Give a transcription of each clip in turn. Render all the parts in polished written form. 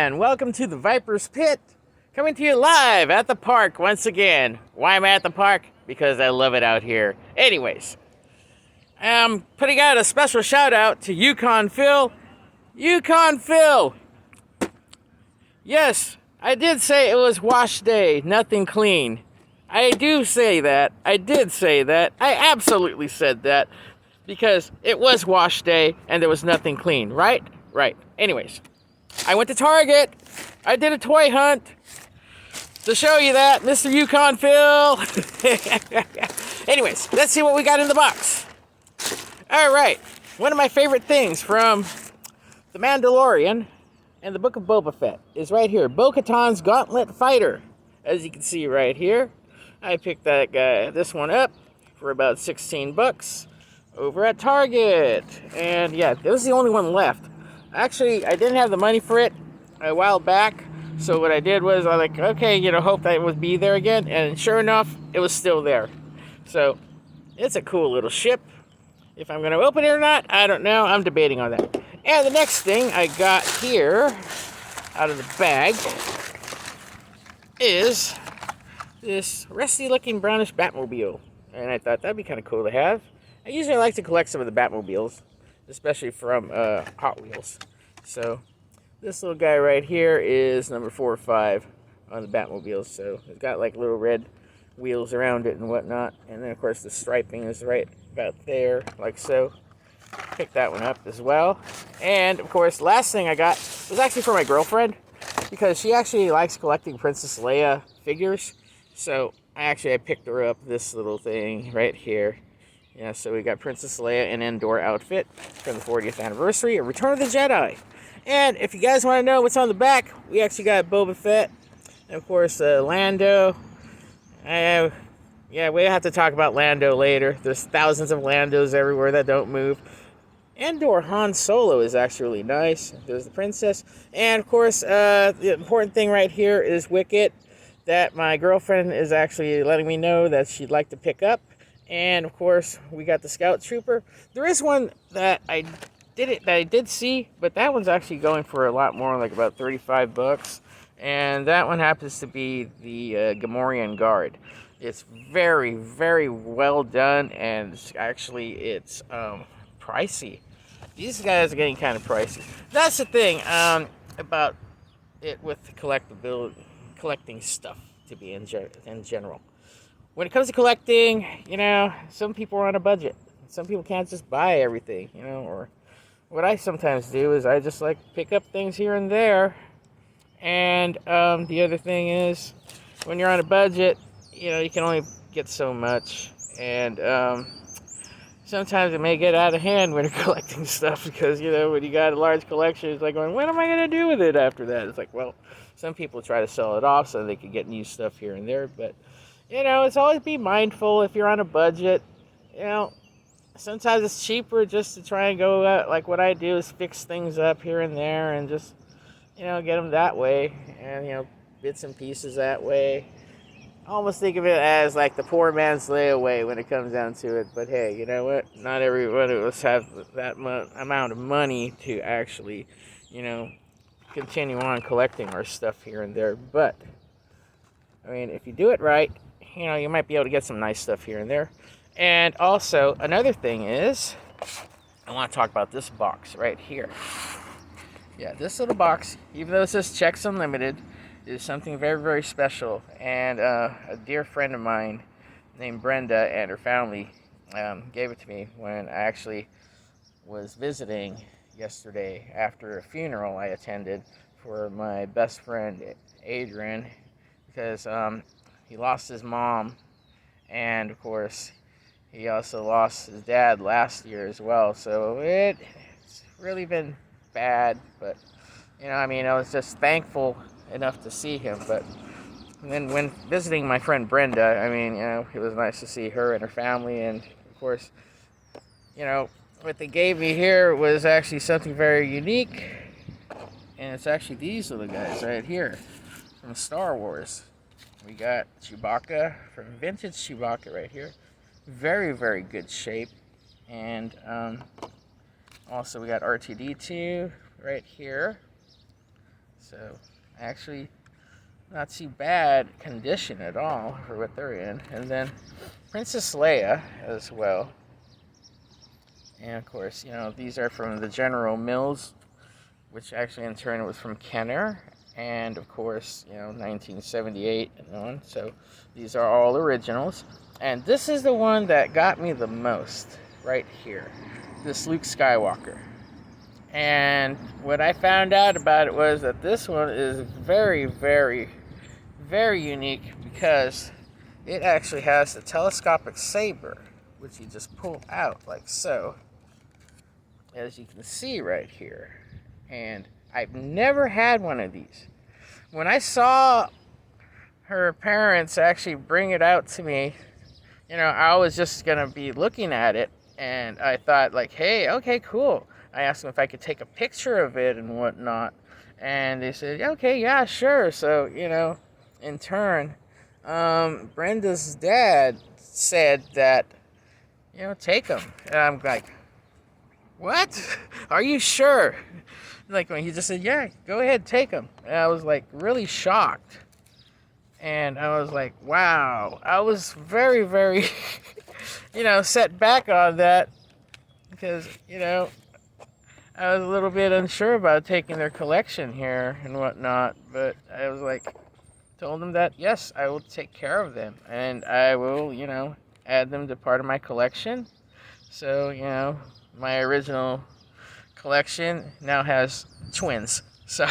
and welcome to the Viper's Pit, coming to you live at the park once again. Why am I at the park? Because I love it out here. Anyways, I'm putting out a special shout out to Yukon Phil. Yukon Phil! Yes, I did say it was wash day, nothing clean. I do say that. I did say that. I absolutely said that. Because it was wash day and there was nothing clean, right? Right. Anyways, I went to Target. I did a toy hunt to show you that, Mr. Yukon Phil. Anyways, let's see what we got in the box. All right. One of my favorite things from The Mandalorian and the Book of Boba Fett is right here. Bo-Katan's Gauntlet Fighter. As you can see right here, I picked this one up for about 16 bucks. Over at Target. And yeah, this was the only one left. Actually, I didn't have the money for it a while back. So what I did was I like, okay, hope that it would be there again. And sure enough, it was still there. So it's a cool little ship. If I'm going to open it or not, I don't know. I'm debating on that. And the next thing I got here out of the bag is this rusty looking brownish Batmobile. And I thought that'd be kind of cool to have. I usually like to collect some of the Batmobiles, especially from Hot Wheels. So this little guy right here is number 4 or 5 on the Batmobiles. So it's got like little red wheels around it and whatnot. And then of course the striping is right about there, like so. Picked that one up as well. And of course, last thing I got was actually for my girlfriend, because she actually likes collecting Princess Leia figures. So I picked her up this little thing right here. Yeah, so we got Princess Leia in Endor outfit from the 40th anniversary of Return of the Jedi. And if you guys want to know what's on the back, we actually got Boba Fett. And of course, Lando. Yeah, we have to talk about Lando later. There's thousands of Landos everywhere that don't move. Endor Han Solo is actually really nice. There's the princess. And of course, the important thing right here is Wicket, that my girlfriend is actually letting me know that she'd like to pick up. And of course, we got the Scout Trooper. There is one that I did see, but that one's actually going for a lot more, like about 35 bucks. And that one happens to be the Gamorrean Guard. It's very, very well done, and it's pricey. These guys are getting kind of pricey. That's the thing about it with collecting stuff to be in general. When it comes to collecting, some people are on a budget. Some people can't just buy everything, or what I sometimes do is I just like pick up things here and there. And the other thing is, when you're on a budget, you can only get so much. And sometimes it may get out of hand when you're collecting stuff, because, when you got a large collection, it's like going, what am I going to do with it after that? It's like, well, some people try to sell it off so they can get new stuff here and there, but it's always be mindful if you're on a budget. Sometimes it's cheaper just to try and go, like what I do is fix things up here and there and just, get them that way. And, bits and pieces that way. I almost think of it as like the poor man's layaway when it comes down to it. But hey, you know what? Not everyone of us have that amount of money to actually, continue on collecting our stuff here and there. But, if you do it right, you might be able to get some nice stuff here and there. And also, another thing is, I want to talk about this box right here. Yeah, this little box, even though it says Checks Unlimited, is something very, very special. And a dear friend of mine named Brenda and her family gave it to me when I actually was visiting yesterday after a funeral I attended for my best friend, Adrian, because he lost his mom, and of course he also lost his dad last year as well. So it's really been bad, but I was just thankful enough to see him. But then when visiting my friend Brenda, it was nice to see her and her family. And of course, what they gave me here was actually something very unique, and it's actually these little guys right here from Star Wars. We got Chewbacca, from vintage Chewbacca right here. Very, very good shape. And also we got R2-D2 right here. So, actually, not too bad condition at all for what they're in. And then Princess Leia as well. And of course, these are from the General Mills, which actually in turn was from Kenner. And of course, 1978 and on. So these are all originals. And this is the one that got me the most right here. This Luke Skywalker. And what I found out about it was that this one is very, very, very unique because it actually has the telescopic saber, which you just pull out like so, as you can see right here. And I've never had one of these. When I saw her parents actually bring it out to me, I was just going to be looking at it, and I thought like, hey, okay, cool. I asked them if I could take a picture of it and whatnot, and they said, okay, yeah, sure. So, in turn, Brenda's dad said that, take them. And I'm like, what? Are you sure? Like, when he just said, yeah, go ahead, take them. And I was like really shocked. And I was like, wow. I was very, very, set back on that because, I was a little bit unsure about taking their collection here and whatnot, but I was like, told them that, yes, I will take care of them, and I will, add them to part of my collection. So, my original collection now has twins, so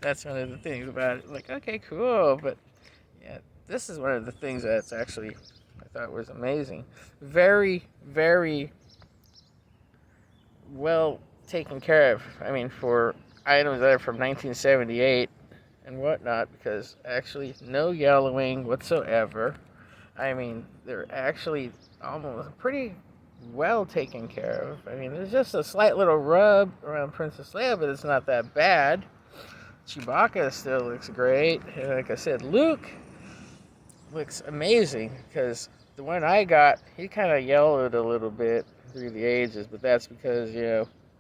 that's one of the things about it. Like, okay, cool, but yeah, this is one of the things that's actually, I thought was amazing. Very, very well taken care of. I mean, for items that are from 1978 and whatnot, because actually no yellowing whatsoever. I mean, they're actually almost pretty well taken care of. I mean, there's just a slight little rub around Princess Leia, but it's not that bad. Chewbacca still looks great. And like I said, Luke looks amazing, because the one I got, he kind of yellowed a little bit through the ages, but that's because,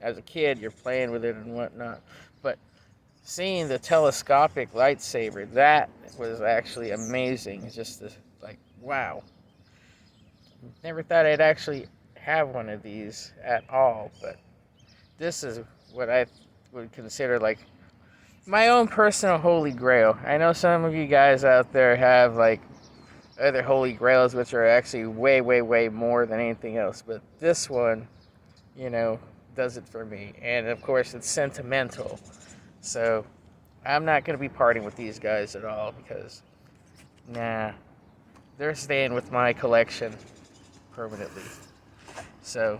as a kid, you're playing with it and whatnot. But seeing the telescopic lightsaber, that was actually amazing. It's just like, wow. Never thought I'd actually have one of these at all, but this is what I would consider like my own personal holy grail. I know some of you guys out there have like other holy grails, which are actually way, way, way more than anything else, but this one, does it for me. And of course, it's sentimental. So I'm not going to be parting with these guys at all because, nah, they're staying with my collection permanently. So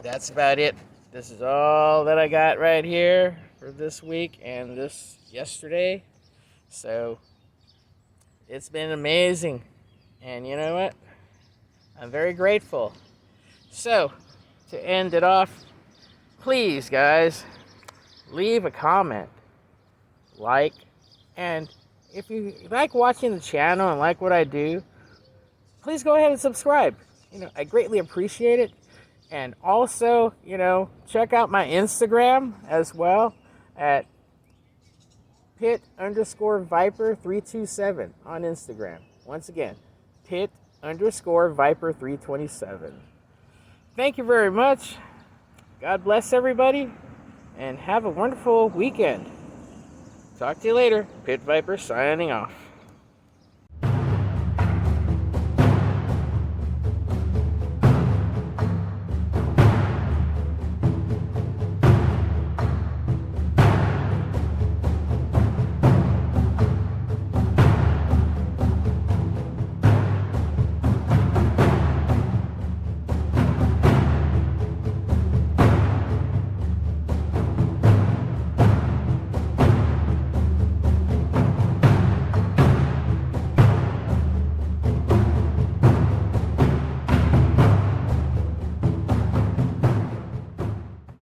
that's about it. This is all that I got right here for this week and this yesterday. So it's been amazing. And you know what? I'm very grateful. So, to end it off, please, guys, leave a comment, like, and if you like watching the channel and like what I do, please go ahead and subscribe. I greatly appreciate it. And also, check out my Instagram as well at Pit_Viper327 on Instagram. Once again, Pit_Viper327. Thank you very much. God bless everybody, and have a wonderful weekend. Talk to you later. Pit Viper signing off.